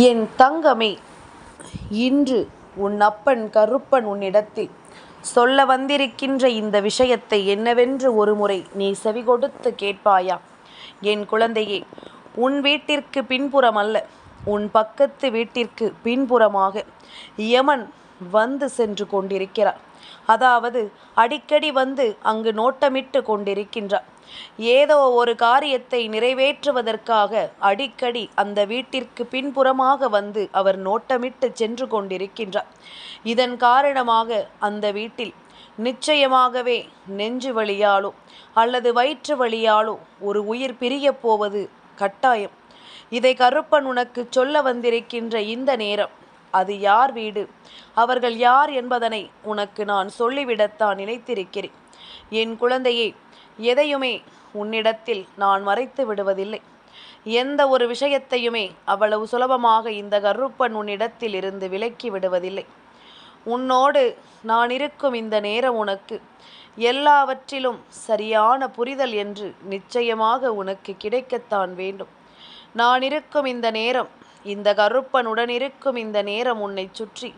என் தங்கமே, இன்று உன் அப்பன் கருப்பன் உன்னிடத்தில் சொல்ல வந்திருக்கின்ற இந்த விஷயத்தை என்னவென்று ஒருமுறை நீ செவிகொடுத்து கேட்பாயா? என் குழந்தையே, உன் வீட்டிற்கு பின்புறம் அல்ல, உன் பக்கத்து வீட்டிற்கு பின்புறமாக யமன் வந்து சென்று கொண்டிருக்கிறார். அதாவது அடிக்கடி வந்து அங்கு நோட்டமிட்டு கொண்டிருக்கின்றார். ஏதோ ஒரு காரியத்தை நிறைவேற்றுவதற்காக அடிக்கடி அந்த வீட்டிற்கு பின்புறமாக வந்து அவர் நோட்டமிட்டு சென்று கொண்டிருக்கின்றார். இதன் காரணமாக அந்த வீட்டில் நிச்சயமாகவே நெஞ்சு வலியாலோ அல்லது வயிற்று வலியாலோ ஒரு உயிர் பிரியப் போவது கட்டாயம். இதை கருப்பன் உனக்கு சொல்ல வந்திருக்கின்ற இந்த நேரம் அது யார் வீடு, அவர்கள் யார் என்பதனை உனக்கு நான் சொல்லிவிடத்தான் நினைத்திருக்கிறேன். என் குழந்தையே, எதையுமே உன்னிடத்தில் நான் மறைத்து விடுவதில்லை. எந்த ஒரு விஷயத்தையுமே அவ்வளவு சுலபமாக இந்த கருப்பன் உன்னிடத்தில் இருந்து விலக்கி விடுவதில்லை. உன்னோடு நான் இருக்கும் இந்த நேரம் உனக்கு எல்லாவற்றிலும் சரியான புரிதல் என்று நிச்சயமாக உனக்கு கிடைக்கத்தான் வேண்டும். நான் இருக்கும் இந்த நேரம், இந்த கருப்பனுடன் இருக்கும் இந்த நேரம் உன்னை சுற்றி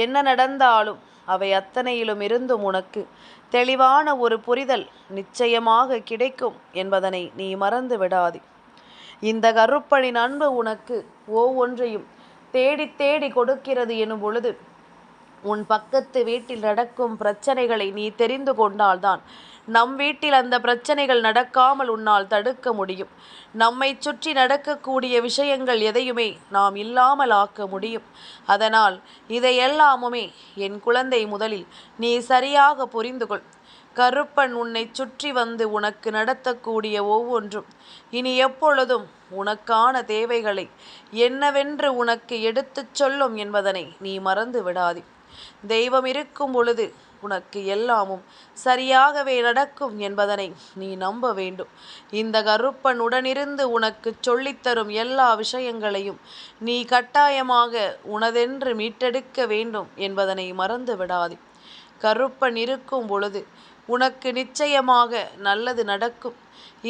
என்ன நடந்தாலும் அவை அத்தனையிலும் இருந்தும் உனக்கு தெளிவான ஒரு புரிதல் நிச்சயமாக கிடைக்கும் என்பதனை நீ மறந்து விடாதே. இந்த கருப்பனின் அன்பு உனக்கு ஒவ்வொன்றையும் தேடி தேடி கொடுக்கிறது எனும் பொழுது உன் பக்கத்து வீட்டில் நடக்கும் பிரச்சனைகளை நீ தெரிந்து கொண்டால்தான் நம் வீட்டில் அந்த பிரச்சனைகள் நடக்காமல் உன்னால் தடுக்க முடியும். நம்மை சுற்றி நடக்கக்கூடிய விஷயங்கள் எதையுமே நாம் இல்லாமல் ஆக்க முடியும். அதனால் இதையெல்லாமுமே என் குழந்தை முதலில் நீ சரியாக புரிந்து கொள். கருப்பன் உன்னை சுற்றி வந்து உனக்கு நடத்தக்கூடிய ஒவ்வொன்றும் இனி எப்பொழுதும் உனக்கான தேவைகளை என்னவென்று உனக்கு எடுத்துச் சொல்லும் என்பதனை நீ மறந்து விடாதே. தெய்வம் இருக்கும் பொழுது உனக்கு எல்லாமும் சரியாகவே நடக்கும் என்பதனை நீ நம்ப வேண்டும். இந்த கருப்பன் உடனிருந்து உனக்கு சொல்லித்தரும் எல்லா விஷயங்களையும் நீ கட்டாயமாக உனதென்று மீட்டெடுக்க வேண்டும் என்பதனை மறந்து விடாதே. கருப்பன் இருக்கும் பொழுது உனக்கு நிச்சயமாக நல்லது நடக்கும்.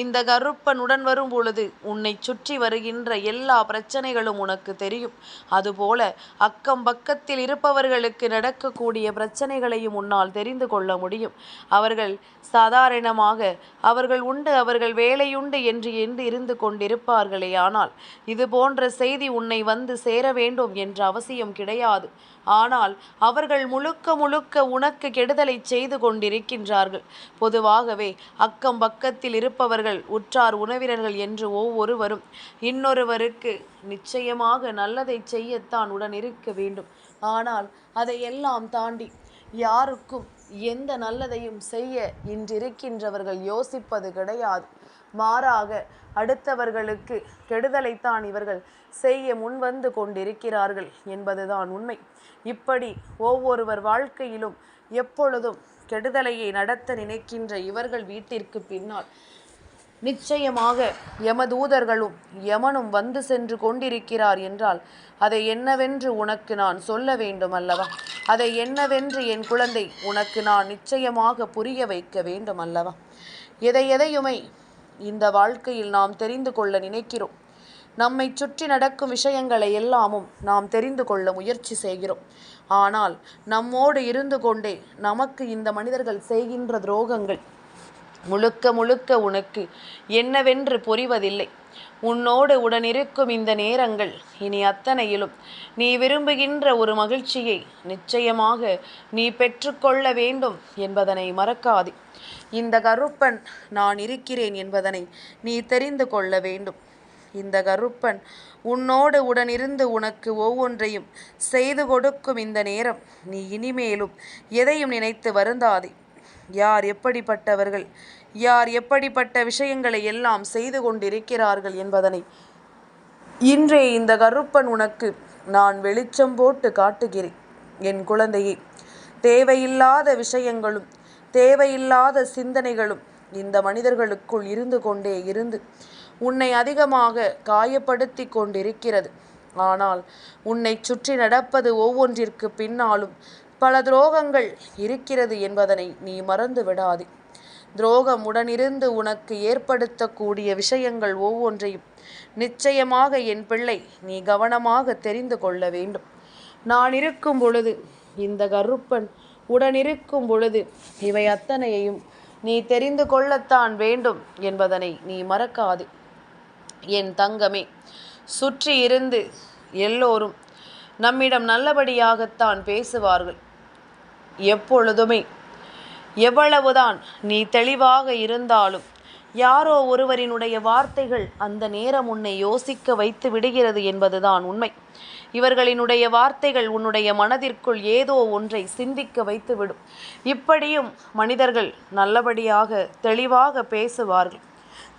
இந்த கருப்பன் உடன் வரும் பொழுது உன்னை சுற்றி வருகின்ற எல்லா பிரச்சனைகளும் உனக்கு தெரியும். அதுபோல அக்கம் பக்கத்தில் இருப்பவர்களுக்கு நடக்கக்கூடிய பிரச்சனைகளையும் உன்னால் தெரிந்து கொள்ள முடியும். அவர்கள் சாதாரணமாக அவர்கள் உண்டு, அவர்கள் வேலையுண்டு என்று இருந்து கொண்டிருப்பார்களே, ஆனால் இது போன்ற செய்தி உன்னை வந்து சேர வேண்டும் என்ற அவசியம் கிடையாது. ஆனால் அவர்கள் முழுக்க முழுக்க உனக்கு கெடுதலை செய்து கொண்டிருக்கின்றார்கள். பொதுவாகவே அக்கம் பக்கத்தில் இருப்பவர்கள் உற்றார் உறவினர்கள் என்று ஒவ்வொருவரும் இன்னொருவருக்கு நிச்சயமாக நல்லதை செய்யத்தான் உடன் இருக்க வேண்டும். ஆனால் அதையெல்லாம் தாண்டி யாருக்கும் எந்த நல்லதையும் செய்ய இன்றிருக்கின்றவர்கள் யோசிப்பது கிடையாது. மாறாக அடுத்தவர்களுக்கு கெடுதலைத்தான் இவர்கள் செய்ய முன்வந்து கொண்டிருக்கிறார்கள் என்பதுதான் உண்மை. இப்படி ஒவ்வொருவர் வாழ்க்கையிலும் எப்பொழுதும் கெடுதலையை நடத்த நினைக்கின்ற இவர்கள் வீட்டிற்கு பின்னால் நிச்சயமாக யமதூதர்களும் யமனும் வந்து சென்று கொண்டிருக்கிறார் என்றால் அதை என்னவென்று உனக்கு நான் சொல்ல வேண்டும் அல்லவா? அதை என்னவென்று என் குழந்தை உனக்கு நான் நிச்சயமாக புரிய வைக்க வேண்டும் அல்லவா? எதையுமே இந்த வாழ்க்கையில் நாம் தெரிந்து கொள்ள நினைக்கிறோம். நம்மை சுற்றி நடக்கும் விஷயங்களை எல்லாமும் நாம் தெரிந்து கொள்ள முயற்சி செய்கிறோம். ஆனால் நம்மோடு இருந்து கொண்டே நமக்கு இந்த மனிதர்கள் செய்கின்ற துரோகங்கள் முழுக்க முழுக்க உனக்கு என்னவென்று புரிவதில்லை. உன்னோடு உடனிருக்கும் இந்த நேரங்கள் இனி அத்தனையிலும் நீ விரும்புகின்ற ஒரு மகிழ்ச்சியை நிச்சயமாக நீ பெற்றுக்கொள்ள வேண்டும் என்பதனை மறக்காதே. இந்த கருப்பன் நான் இருக்கிறேன் என்பதனை நீ தெரிந்து கொள்ள வேண்டும். இந்த கருப்பன் உன்னோடு உடனிருந்து உனக்கு ஒவ்வொன்றையும் செய்து கொடுக்கும் இந்த நேரம் நீ இனிமேலும் எதையும் நினைத்து வருந்தாதே. யார் எப்படிப்பட்டவர்கள், யார் எப்படிப்பட்ட விஷயங்களை எல்லாம் செய்து கொண்டிருக்கிறார்கள் என்பதனை இன்றே இந்த கருப்பன் உனக்கு நான் வெளிச்சம் போட்டு காட்டுகிறேன். என் குழந்தையே, தேவையில்லாத விஷயங்களும் தேவையில்லாத சிந்தனைகளும் இந்த மனிதர்களுக்குள் இருந்து கொண்டே இருந்து உன்னை அதிகமாக காயப்படுத்தி கொண்டிருக்கிறது. ஆனால் உன்னை சுற்றி நடப்பது ஒவ்வொன்றிற்கு பின்னாலும் பல துரோகங்கள் இருக்கிறது என்பதனை நீ மறந்து விடாதே. துரோகம் உடனிருந்து உனக்கு ஏற்படுத்தக்கூடிய விஷயங்கள் ஒவ்வொன்றையும் நிச்சயமாக என் பிள்ளை, நீ கவனமாக தெரிந்து கொள்ள வேண்டும். நான் இருக்கும் பொழுது, இந்த கருப்பன் உடனிருக்கும் பொழுது, இவை அத்தனையையும் நீ தெரிந்து கொள்ளத்தான் வேண்டும் என்பதனை நீ மறக்காது. என் தங்கமே, சுற்றி இருந்து எல்லோரும் நம்மிடம் நல்லபடியாகத்தான் பேசுவார்கள். எப்பொழுதுமே எவ்வளவுதான் நீ தெளிவாக இருந்தாலும் யாரோ ஒருவரினுடைய வார்த்தைகள் அந்த நேரம் உன்னை யோசிக்க வைத்து விடுகிறது என்பதுதான் உண்மை. இவர்களினுடைய வார்த்தைகள் உன்னுடைய மனதிற்குள் ஏதோ ஒன்றை சிந்திக்க வைத்துவிடும். இப்படியும் மனிதர்கள் நல்லபடியாக தெளிவாக பேசுவார்கள்.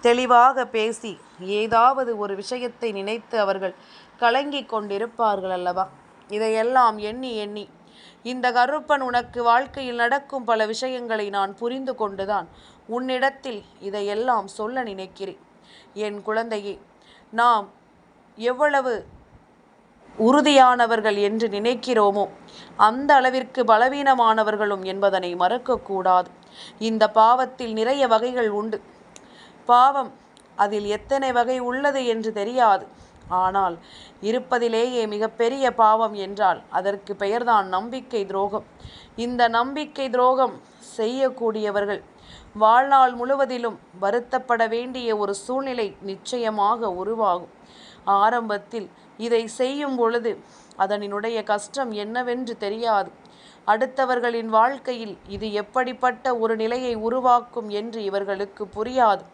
தெளிவாக பேசி ஏதாவது ஒரு விஷயத்தை நினைத்து அவர்கள் கலங்கி கொண்டிருப்பார்கள் அல்லவா? இதையெல்லாம் எண்ணி எண்ணி இந்த கருப்பன் உனக்கு வாழ்க்கையில் நடக்கும் பல விஷயங்களை நான் புரிந்து கொண்டுதான் உன்னிடத்தில் இதையெல்லாம் சொல்ல நினைக்கிறேன். என் குழந்தையே, நாம் எவ்வளவு உறுதியானவர்கள் என்று நினைக்கிறோமோ அந்த அளவிற்கு பலவீனமானவர்களும் என்பதனை மறக்கக்கூடாது. இந்த பாவத்தில் நிறைய வகைகள் உண்டு. பாவம் அதில் எத்தனை வகை உள்ளது என்று தெரியாது. ஆனால் இருப்பதிலேயே மிகப்பெரிய பாவம் என்றால் அதற்கு பெயர்தான் நம்பிக்கை துரோகம். இந்த நம்பிக்கை துரோகம் செய்யக்கூடியவர்கள் வாழ்நாள் முழுவதிலும் வருத்தப்பட வேண்டிய ஒரு சூழ்நிலை நிச்சயமாக உருவாகும். ஆரம்பத்தில் இதை செய்யும் பொழுது அதனினுடைய கஷ்டம் என்னவென்று தெரியாது. அடுத்தவர்களின் வாழ்க்கையில் இது எப்படிப்பட்ட ஒரு நிலையை உருவாக்கும் என்று இவர்களுக்கு புரியாது.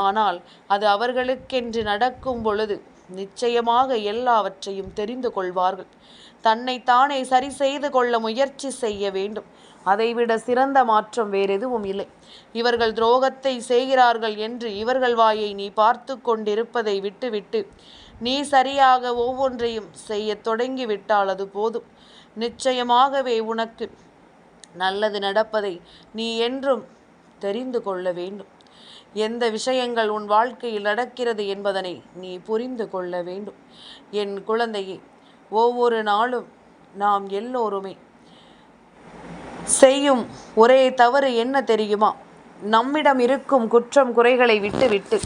ஆனால் அது அவர்களுக்கென்று நடக்கும் பொழுது நிச்சயமாக எல்லாவற்றையும் தெரிந்து கொள்வார்கள். தன்னைத்தானே சரி செய்து கொள்ள முயற்சி செய்ய வேண்டும். அதைவிட சிறந்த மாற்றம் வேறெதுவும் இல்லை. இவர்கள் துரோகத்தை செய்கிறார்கள் என்று இவர்கள் வாயை நீ பார்த்து கொண்டிருப்பதை விட்டுவிட்டு நீ சரியாக ஒவ்வொன்றையும் செய்ய தொடங்கிவிட்டால் அது போதும். நிச்சயமாகவே உனக்கு நல்லது நடப்பதை நீ என்றும் தெரிந்து கொள்ள வேண்டும். எந்த விஷயங்கள் உன் வாழ்க்கையில் நடக்கிறது என்பதனை நீ புரிந்து கொள்ள வேண்டும். என் குழந்தையே, ஒவ்வொரு நாளும் நாம் எல்லோருமே செய்யும் ஒரே தவறு என்ன தெரியுமா? நம்மிடம் இருக்கும் குற்றம் குறைகளை விட்டுவிட்டு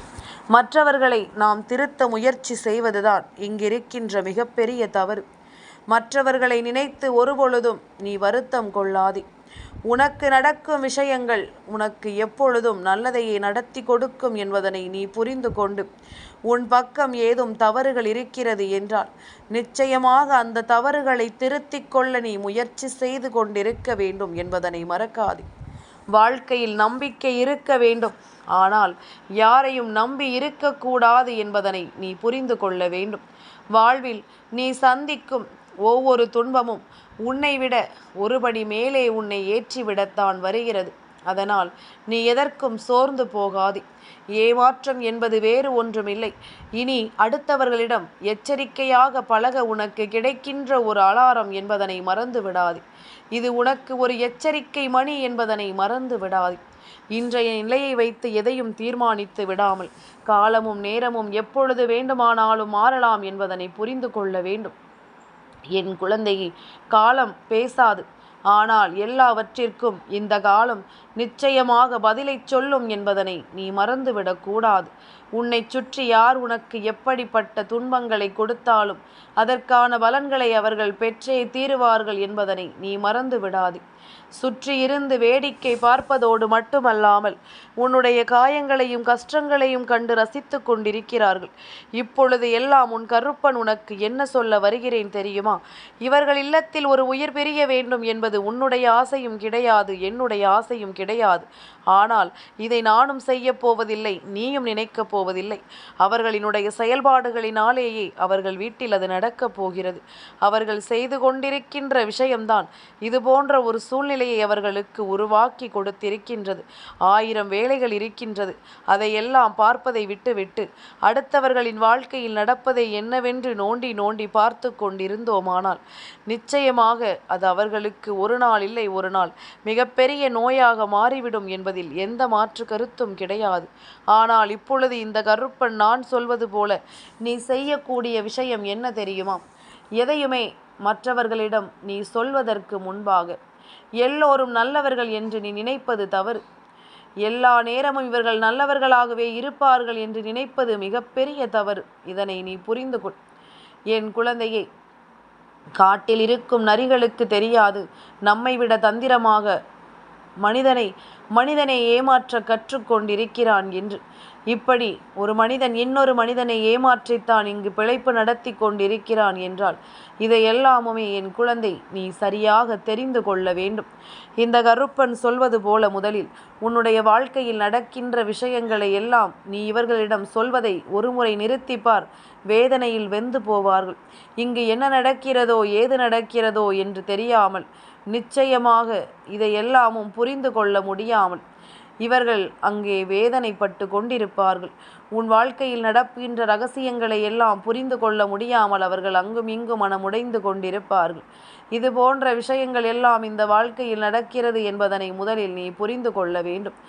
மற்றவர்களை நாம் திருத்த முயற்சி செய்வதுதான் இங்கிருக்கின்ற மிகப்பெரிய தவறு. மற்றவர்களை நினைத்து ஒருபொழுதும் நீ வருத்தம் கொள்ளாதே. உனக்கு நடக்கும் விஷயங்கள் உனக்கு எப்பொழுதும் நல்லதையே நடத்தி கொடுக்கும் என்பதனை நீ புரிந்து கொண்டு உன் பக்கம் ஏதும் தவறுகள் இருக்கிறது என்றால் நிச்சயமாக அந்த தவறுகளை திருத்திக் கொள்ள நீ முயற்சி செய்து கொண்டிருக்க வேண்டும் என்பதனை மறக்காதே. வாழ்க்கையில் நம்பிக்கை இருக்க வேண்டும். ஆனால் யாரையும் நம்பி இருக்கக்கூடாது என்பதனை நீ புரிந்து கொள்ள வேண்டும். வாழ்வில் நீ சந்திக்கும் ஒவ்வொரு துன்பமும் உன்னை விட ஒருபடி மேலே உன்னை ஏற்றிவிடத்தான் வருகிறது. அதனால் நீ எதற்கும் சோர்ந்து போகாதே. ஏமாற்றம் என்பது வேறு ஒன்றுமில்லை. இனி அடுத்தவர்களிடம் எச்சரிக்கையாக பழக உனக்கு கிடைக்கின்ற ஒரு அலாரம் என்பதனை மறந்து விடாதே. இது உனக்கு ஒரு எச்சரிக்கை மணி என்பதனை மறந்து விடாதே. இன்றைய நிலையை வைத்து எதையும் தீர்மானித்து விடாமல் காலமும் நேரமும் எப்பொழுது வேண்டுமானாலும் மாறலாம் என்பதனை புரிந்து கொள்ள வேண்டும். என் குழந்தையை, காலம் பேசாது. ஆனால் எல்லாவற்றிற்கும் இந்த காலம் நிச்சயமாக பதிலை சொல்லும் என்பதனை நீ மறந்துவிடக்கூடாது. உன்னை சுற்றி யார் உனக்கு எப்படிப்பட்ட துன்பங்களை கொடுத்தாலும் அதற்கான பலன்களை அவர்கள் பெற்றே தீருவார்கள் என்பதனை நீ மறந்து விடாதே. சுற்றி இருந்து வேடிக்கை பார்ப்பதோடு மட்டுமல்லாமல் உன்னுடைய காயங்களையும் கஷ்டங்களையும் கண்டு ரசித்து கொண்டிருக்கிறார்கள். இப்பொழுது எல்லாம் உன் கருப்பன் உனக்கு என்ன சொல்ல வருகிறேன் தெரியுமா? இவர்கள் இல்லத்தில் ஒரு உயிர் பிரிய வேண்டும் என்பது உன்னுடைய ஆசையும் கிடையாது, என்னுடைய ஆசையும் கிடையாது. ஆனால் இதை நானும் செய்ய போவதில்லை, நீயும் நினைக்கப் போவதில்லை. அவர்களினுடைய செயல்பாடுகளினாலேயே அவர்கள் வீட்டில் அது நடக்கப் போகிறது. அவர்கள் செய்து கொண்டிருக்கின்ற விஷயம்தான் இது போன்ற ஒரு சூழ்நிலையை அவர்களுக்கு உருவாக்கி கொடுத்திருக்கின்றது. 1000 வேலைகள் இருக்கின்றது. அதையெல்லாம் பார்ப்பதை விட்டுவிட்டு அடுத்தவர்களின் வாழ்க்கையில் நடப்பதை என்னவென்று நோண்டி நோண்டி பார்த்து கொண்டிருந்தோமானால் நிச்சயமாக அது அவர்களுக்கு ஒரு நாள் இல்லை ஒரு நாள் மிகப்பெரிய நோயாக மாறிவிடும் என்பதில் எந்த மாற்று கருத்தும் கிடையாது. ஆனால் இப்பொழுது இந்த கருப்பன் நான் சொல்வது போல நீ செய்யக்கூடிய விஷயம் என்ன தெரியுமா? எதையுமே மற்றவர்களிடம் நீ சொல்வதற்கு முன்பாக எல்லோரும் நல்லவர்கள் என்று நீ நினைப்பது தவறு. எல்லா நேரமும் இவர்கள் நல்லவர்களாகவே இருப்பார்கள் என்று நினைப்பது மிகப்பெரிய தவறு. இதனை நீ புரிந்து கொள். என் குழந்தையை, காட்டில் இருக்கும் நரிகளுக்கு தெரியாது நம்மை விட தந்திரமாக மனிதனை ஏமாற்ற கற்றுக்கொண்டிருக்கிறான் என்று. இப்படி ஒரு மனிதன் இன்னொரு மனிதனை ஏமாற்றித்தான் இங்கு பிழைப்பு நடத்தி கொண்டிருக்கிறான் என்றால் இதையெல்லாமுமே என் குழந்தை நீ சரியாக தெரிந்து கொள்ள வேண்டும். இந்த கருப்பன் சொல்வது போல முதலில் உன்னுடைய வாழ்க்கையில் நடக்கின்ற விஷயங்களை எல்லாம் நீ இவர்களிடம் சொல்வதை ஒருமுறை நிறுத்திப்பார். வேதனையில் வெந்து போவார்கள். இங்கு என்ன நடக்கிறதோ ஏது நடக்கிறதோ என்று தெரியாமல், நிச்சயமாக இதையெல்லாமும் புரிந்து கொள்ள முடியாமல் இவர்கள் அங்கே வேதனைப்பட்டு கொண்டிருப்பார்கள். உன் வாழ்க்கையில் நடக்கின்ற ரகசியங்களை எல்லாம் புரிந்து கொள்ள முடியாமல் அவர்கள் அங்கும் இங்கும் மனமுடைந்து கொண்டிருப்பார்கள். இது போன்ற விஷயங்கள் எல்லாம் இந்த வாழ்க்கையில் நடக்கிறது என்பதனை முதலில் நீ புரிந்து கொள்ள வேண்டும்.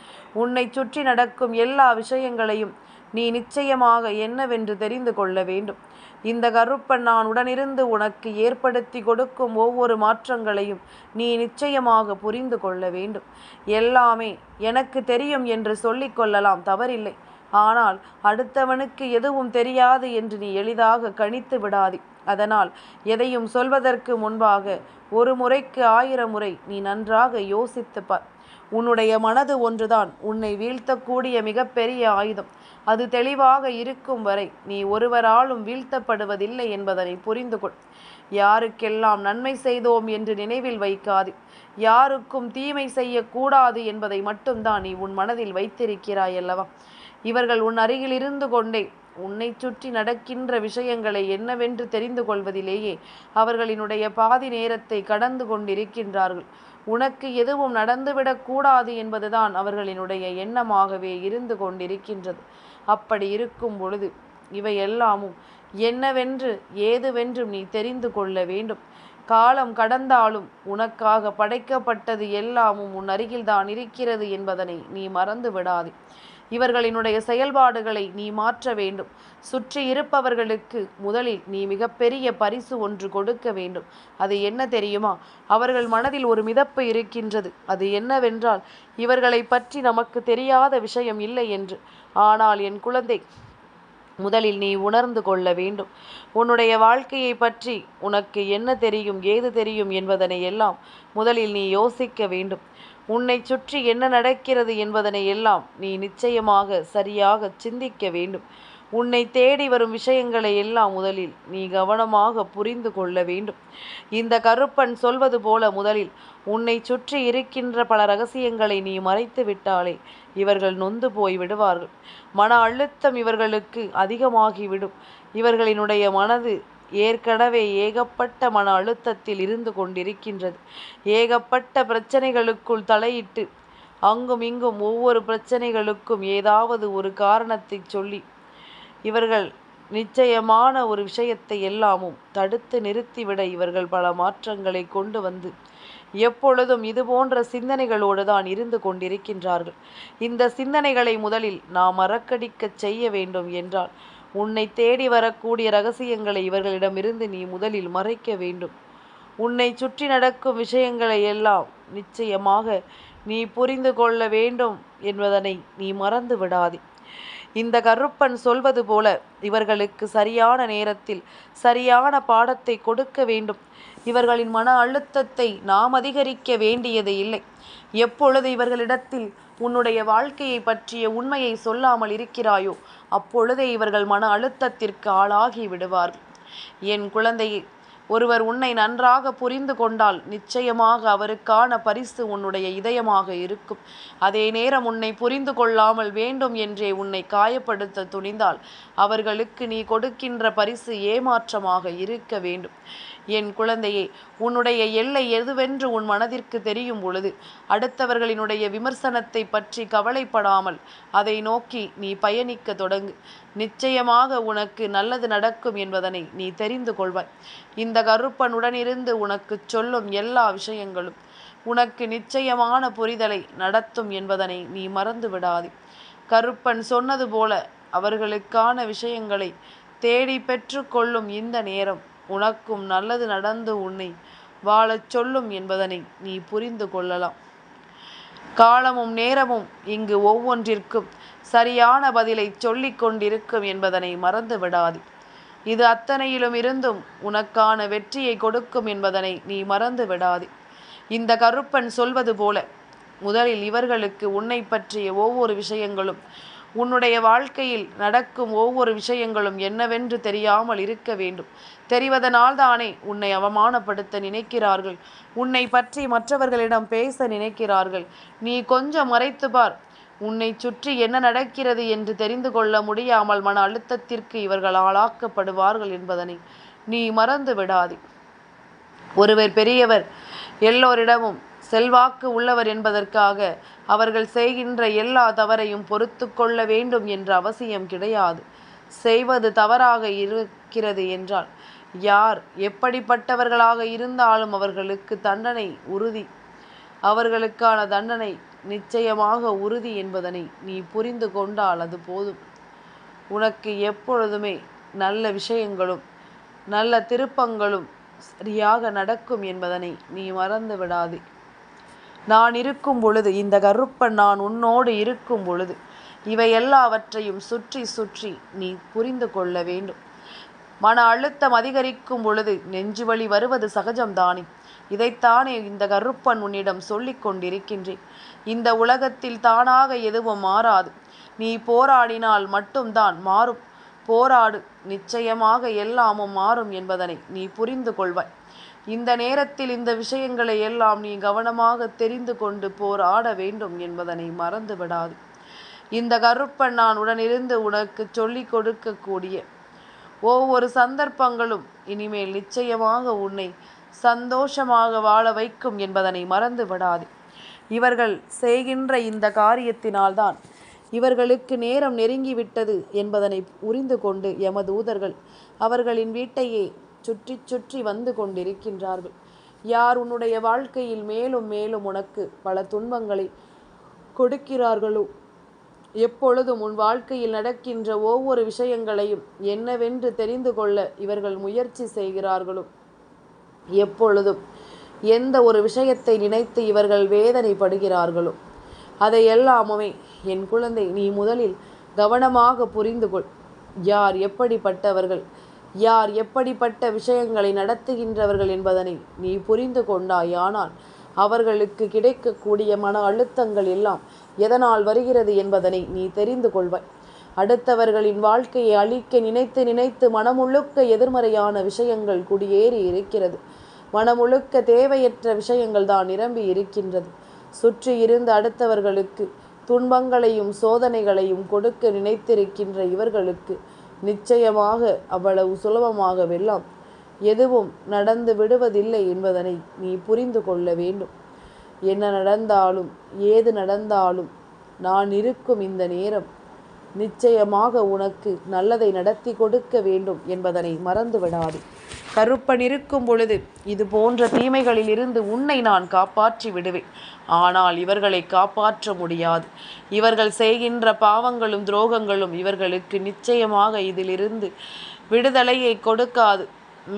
உன்னை சுற்றி நடக்கும் எல்லா விஷயங்களையும் நீ நிச்சயமாக என்னவென்று தெரிந்து கொள்ள வேண்டும். இந்த கருப்பன் நான் உடனிருந்து உனக்கு ஏற்படுத்தி கொடுக்கும் ஒவ்வொரு மாற்றங்களையும் நீ நிச்சயமாக புரிந்து கொள்ள வேண்டும். எல்லாமே எனக்கு தெரியும் என்று சொல்லிக் கொள்ளலாம், தவறில்லை. ஆனால் அடுத்தவனுக்கு எதுவும் தெரியாது என்று நீ எளிதாக கணித்து விடாதே. அதனால் எதையும் சொல்வதற்கு முன்பாக ஒரு முறைக்கு 1000 முறை நீ நன்றாக யோசித்து பார். உன்னுடைய மனது ஒன்றுதான் உன்னை வீழ்த்தக்கூடிய மிகப்பெரிய ஆயுதம். அது தெளிவாக இருக்கும் வரை நீ ஒருவராலும் வீழ்த்தப்படுவதில்லை என்பதனை புரிந்து கொள். யாருக்கெல்லாம் நன்மை செய்தோம் என்று நினைவில் வைக்காது, யாருக்கும் தீமை செய்யக்கூடாது என்பதை மட்டும்தான் நீ உன் மனதில் வைத்திருக்கிறாய் அல்லவா? இவர்கள் உன் அருகில் இருந்து கொண்டே உன்னை சுற்றி நடக்கின்ற விஷயங்களை என்னவென்று தெரிந்து கொள்வதிலேயே அவர்களினுடைய பாதி நேரத்தை கடந்து கொண்டிருக்கின்றார்கள். உனக்கு எதுவும் நடந்துவிடக்கூடாது என்பதுதான் அவர்களினுடைய எண்ணமாகவே இருந்து கொண்டிருக்கின்றது. அப்படி இருக்கும் பொழுது இவை எல்லாமும் என்னவென்று ஏதுவென்றும் நீ தெரிந்து கொள்ள வேண்டும். காலம் கடந்தாலும் உனக்காக படைக்கப்பட்டது எல்லாமும் உன் அருகில்தான் இருக்கிறது என்பதனை நீ மறந்து விடாதே. இவர்களினுடைய செயல்பாடுகளை நீ மாற்ற வேண்டும். சுற்றி இருப்பவர்களுக்கு முதலில் நீ மிகப்பெரிய பரிசு ஒன்று கொடுக்க வேண்டும். அது என்ன தெரியுமா? அவர்கள் மனதில் ஒரு மிதப்பு இருக்கின்றது. அது என்னவென்றால், இவர்களை பற்றி நமக்கு தெரியாத விஷயம் இல்லை என்று. ஆனால் என் குழந்தை, முதலில் நீ உணர்ந்து கொள்ள வேண்டும். உன்னுடைய வாழ்க்கையை பற்றி உனக்கு என்ன தெரியும், ஏது தெரியும் என்பதனை எல்லாம் முதலில் நீ யோசிக்க வேண்டும். உன்னை சுற்றி என்ன நடக்கிறது என்பதனை எல்லாம் நீ நிச்சயமாக சரியாக சிந்திக்க வேண்டும். உன்னை தேடி வரும் விஷயங்களை எல்லாம் முதலில் நீ கவனமாக புரிந்து கொள்ள வேண்டும். இந்த கருப்பன் சொல்வது போல முதலில் உன்னை சுற்றி இருக்கின்ற பல ரகசியங்களை நீ மறைத்து விட்டாலே இவர்கள் நொந்து போய் விடுவார்கள். மன அழுத்தம் இவர்களுக்கு அதிகமாகிவிடும். இவர்களினுடைய மனது ஏற்கனவே ஏகப்பட்ட மன அழுத்தத்தில் இருந்து கொண்டிருக்கின்றது. ஏகப்பட்ட பிரச்சனைகளுக்குள் தலையிட்டு அங்கும் இங்கும் ஒவ்வொரு பிரச்சனைகளுக்கும் ஏதாவது ஒரு காரணத்தை சொல்லி இவர்கள் நிச்சயமான ஒரு விஷயத்தை எல்லாமும் தடுத்து நிறுத்திவிட இவர்கள் பல மாற்றங்களை கொண்டு வந்து எப்பொழுதும் இது போன்ற சிந்தனைகளோடு தான் இருந்து கொண்டிருக்கின்றார்கள். இந்த சிந்தனைகளை முதலில் நாம் மறக்கடிக்க செய்ய வேண்டும் என்றால் உன்னை தேடி வரக்கூடிய ரகசியங்களை இவர்களிடமிருந்து நீ முதலில் மறைக்க வேண்டும். உன்னை சுற்றி நடக்கும் விஷயங்களை எல்லாம் நிச்சயமாக நீ புரிந்து கொள்ள வேண்டும் என்பதனை நீ மறந்து விடாதே. இந்த கருப்பன் சொல்வது போல இவர்களுக்கு சரியான நேரத்தில் சரியான பாடத்தை கொடுக்க வேண்டும். இவர்களின் மன அழுத்தத்தை நாம் அதிகரிக்க வேண்டியது இல்லை. எப்பொழுது இவர்களிடத்தில் உன்னுடைய வாழ்க்கையை பற்றிய உண்மையை சொல்லாமல் இருக்கிறாயோ அப்பொழுதே இவர்கள் மன அழுத்தத்திற்கு ஆளாகி விடுவார்கள். என் குழந்தையே, ஒருவர் உன்னை நன்றாக புரிந்து கொண்டால் நிச்சயமாக அவருக்கான பரிசு உன்னுடைய இதயமாக இருக்கும். அதே நேரம் உன்னை புரிந்து கொள்ளாமல் வேண்டும் என்றே உன்னை காயப்படுத்த துணிந்தால் அவர்களுக்கு நீ கொடுக்கின்ற பரிசு ஏமாற்றமாக இருக்க வேண்டும். என் குழந்தையே, உன்னுடைய எல்லை எதுவென்று உன் மனதிற்கு தெரியும் பொழுது அடுத்தவர்களினுடைய விமர்சனத்தை பற்றி கவலைப்படாமல் அதை நோக்கி நீ பயணிக்க தொடங்கு. நிச்சயமாக உனக்கு நல்லது நடக்கும் என்பதனை நீ தெரிந்து கொள்வாய். இந்த கருப்பனுடனிருந்து உனக்கு சொல்லும் எல்லா விஷயங்களும் உனக்கு நிச்சயமான புரிதலை நடத்தும் என்பதனை நீ மறந்து விடாதே. கருப்பன் சொன்னது போல அவர்களுக்கான விஷயங்களை தேடி பெற்று கொள்ளும் இந்த நேரம் உனக்கும் நல்லது நடந்து உன்னை வாழச் சொல்லும் என்பதனை நீ புரிந்து கொள்ளலாம். காலமும் நேரமும் இங்கு ஒவ்வொன்றிற்கும் சரியான பதிலை சொல்லிக் கொண்டிருக்கும் என்பதனை மறந்து விடாது. இது அத்தனையிலும் இருந்தும் உனக்கான வெற்றியை கொடுக்கும் என்பதனை நீ மறந்து விடாது. இந்த கருப்பன் சொல்வது போல முதலில் இவர்களுக்கு உன்னை பற்றிய ஒவ்வொரு விஷயங்களும், உன்னுடைய வாழ்க்கையில் நடக்கும் ஒவ்வொரு விஷயங்களும் என்னவென்று தெரியாமல் இருக்க வேண்டும். தெரிவதனால்தானே உன்னை அவமானப்படுத்த நினைக்கிறார்கள், உன்னை பற்றி மற்றவர்களிடம் பேச நினைக்கிறார்கள். நீ கொஞ்சம் மறைத்து பார். உன்னை சுற்றி என்ன நடக்கிறது என்று தெரிந்து கொள்ள முடியாமல் மன அழுத்தத்திற்கு இவர்கள் ஆளாக்கப்படுவார்கள் என்பதனை நீ மறந்து விடாதே. ஒருவர் பெரியவர், எல்லோரிடமும் செல்வாக்கு உள்ளவர் என்பதற்காக அவர்கள் செய்கின்ற எல்லா தவறையும் பொறுத்து கொள்ள வேண்டும் என்ற அவசியம் கிடையாது. செய்வது தவறாக இருக்கிறது என்றால் யார் எப்படிப்பட்டவர்களாக இருந்தாலும் அவர்களுக்கு தண்டனை உறுதி. அவர்களுக்கான தண்டனை நிச்சயமாக உறுதி என்பதனை நீ புரிந்து கொண்டால் அது போதும். உனக்கு எப்பொழுதுமே நல்ல விஷயங்களும் நல்ல திருப்பங்களும் சரியாக நடக்கும் என்பதனை நீ மறந்து விடாதே. நான் இருக்கும் பொழுது, இந்த கருப்பன் நான் உன்னோடு இருக்கும் பொழுது, இவை எல்லாவற்றையும் சுற்றி சுற்றி நீ புரிந்து கொள்ள வேண்டும். மன அழுத்தம் அதிகரிக்கும் பொழுது நெஞ்சு வலி வருவது சகஜம்தானே. இதைத்தானே இந்த கருப்பன் உன்னிடம் சொல்லிக் கொண்டிருக்கின்றேன். இந்த உலகத்தில் தானாக எதுவும் மாறாது. நீ போராடினால் மட்டும்தான் மாறும். போராடு, நிச்சயமாக எல்லாமும் மாறும் என்பதனை நீ புரிந்து கொள்வாய். இந்த நேரத்தில் இந்த விஷயங்களை எல்லாம் நீ கவனமாக தெரிந்து கொண்டு போராட வேண்டும் என்பதனை மறந்து விடாது. இந்த கருப்பன் நான் உடனிருந்து உனக்கு சொல்லிக் கொடுக்கக்கூடிய ஒவ்வொரு சந்தர்ப்பங்களும் இனிமேல் நிச்சயமாக உன்னை சந்தோஷமாக வாழ வைக்கும் என்பதனை மறந்து விடாது. இவர்கள் செய்கின்ற இந்த காரியத்தினால்தான் இவர்களுக்கு நேரம் நெருங்கிவிட்டது என்பதனை புரிந்து கொண்டு யமதூதர்கள் அவர்களின் வீட்டையே சுற்றி சுற்றி வந்து கொண்டிருக்கின்றார்கள். யார் உன்னுடைய வாழ்க்கையில் மேலும் மேலும் உனக்கு பல துன்பங்களை கொடுக்கிறார்களோ, எப்பொழுதும் உன் வாழ்க்கையில் நடக்கின்ற ஒவ்வொரு விஷயங்களையும் என்னவென்று தெரிந்து கொள்ள இவர்கள் முயற்சி செய்கிறார்களோ, எப்பொழுதும் எந்த ஒரு விஷயத்தை நினைத்து இவர்கள் வேதனைப்படுகிறார்களோ, அதையெல்லாமுமே என் குழந்தை நீ முதலில் கவனமாக புரிந்து கொள். யார் எப்படிப்பட்டவர்கள், யார் எப்படிப்பட்ட விஷயங்களை நடத்துகின்றவர்கள் என்பதனை நீ புரிந்து கொண்டாயானால் அவர்களுக்கு கிடைக்கக்கூடிய மன அழுத்தங்கள் எல்லாம் எதனால் வருகிறது என்பதனை நீ தெரிந்து கொள்வாய். அடுத்தவர்களின் வாழ்க்கையை அழிக்க நினைத்து நினைத்து மனமுழுக்க எதிர்மறையான விஷயங்கள் குடியேறி இருக்கிறது. மனமுழுக்க தேவையற்ற விஷயங்கள் தான் நிரம்பி இருக்கின்றது. சுற்றி இருந்து அடுத்தவர்களுக்கு துன்பங்களையும் சோதனைகளையும் கொடுக்க நினைத்திருக்கின்ற இவர்களுக்கு நிச்சயமாக அவ்வளவு சுலபமாகவெல்லாம் எதுவும் நடந்து விடுவதில்லை என்பதனை நீ புரிந்து கொள்ள வேண்டும். என்ன நடந்தாலும் ஏது நடந்தாலும் நான் இருக்கும் இந்த நேரம் நிச்சயமாக உனக்கு நல்லதை நடத்தி கொடுக்க வேண்டும் என்பதனை மறந்து விடாது. கருப்பன் இருக்கும் பொழுது இது போன்ற தீமைகளில் இருந்து உன்னை நான் காப்பாற்றி விடுவேன். ஆனால் இவர்களை காப்பாற்ற முடியாது. இவர்கள் செய்கின்ற பாவங்களும் துரோகங்களும் இவர்களுக்கு நிச்சயமாக இதிலிருந்து விடுதலையை கொடுக்காது.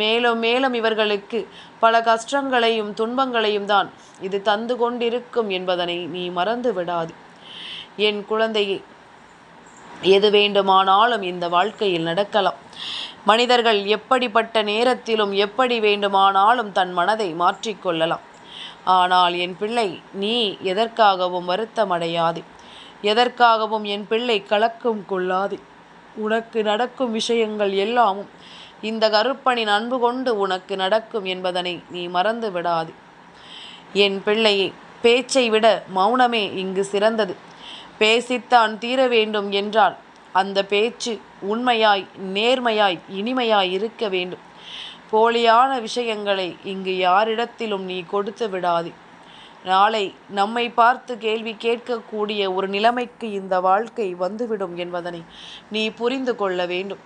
மேலும் மேலும் இவர்களுக்கு பல கஷ்டங்களையும் துன்பங்களையும் தான் இது தந்து கொண்டிருக்கும் என்பதனை நீ மறந்து விடாது. என் குழந்தையே, எது வேண்டுமானாலும் இந்த வாழ்க்கையில் நடக்கலாம். மனிதர்கள் எப்படிப்பட்ட நேரத்திலும் எப்படி வேண்டுமானாலும் தன் மனதை மாற்றிக்கொள்ளலாம். ஆனால் என் பிள்ளை, நீ எதற்காகவும் வருத்தமடையாதே. எதற்காகவும் என் பிள்ளை கலக்கம் கொள்ளாதே. உனக்கு நடக்கும் விஷயங்கள் எல்லாமும் இந்த கருப்பனின் அன்பு கொண்டு உனக்கு நடக்கும் என்பதனை நீ மறந்து விடாது. என் பிள்ளையே, பேச்சை விட மௌனமே இங்கு சிறந்தது. பேசித்தான் தீர வேண்டும் என்றால் அந்த பேச்சு உண்மையாய், நேர்மையாய், இனிமையாய் இருக்க வேண்டும். போலியான விஷயங்களை இங்கு யாரிடத்திலும் நீ கொடுத்து விடாதே. நாளை நம்மை பார்த்து கேள்வி கேட்கக்கூடிய ஒரு நிலைமைக்கு இந்த வாழ்க்கை வந்துவிடும் என்பதனை நீ புரிந்து கொள்ள வேண்டும்.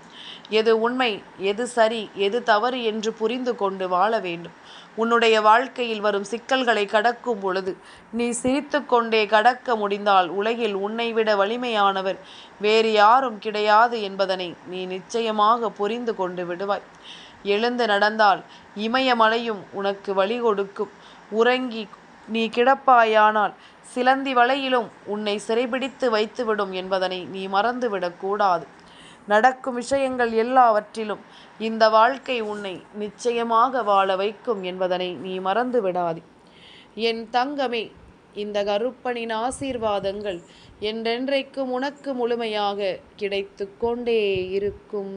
எது உண்மை, எது சரி, எது தவறு என்று புரிந்து கொண்டு வாழ வேண்டும். உன்னுடைய வாழ்க்கையில் வரும் சிக்கல்களை கடக்கும் பொழுது நீ சிரித்து கொண்டே கடக்க முடிந்தால் உலகில் உன்னை விட வலிமையானவர் வேறு யாரும் கிடையாது என்பதனை நீ நிச்சயமாக புரிந்து கொண்டு விடுவாய். எழுந்து நடந்தால் இமயமலையும் உனக்கு வழி கொடுக்கும். உறங்கி நீ கிடப்பாயானால் சிலந்தி வலையிலும் உன்னை சிறைபிடித்து வைத்துவிடும் என்பதனை நீ மறந்துவிடக்கூடாது. நடக்கும் விஷயங்கள் எல்லாவற்றிலும் இந்த வாழ்க்கை உன்னை நிச்சயமாக வாழ வைக்கும் என்பதனை நீ மறந்து விடாதே. என் தங்கமே, இந்த கருப்பனின் ஆசீர்வாதங்கள் என்றென்றைக்கும் உனக்கு முழுமையாக கிடைத்து கொண்டே இருக்கும்.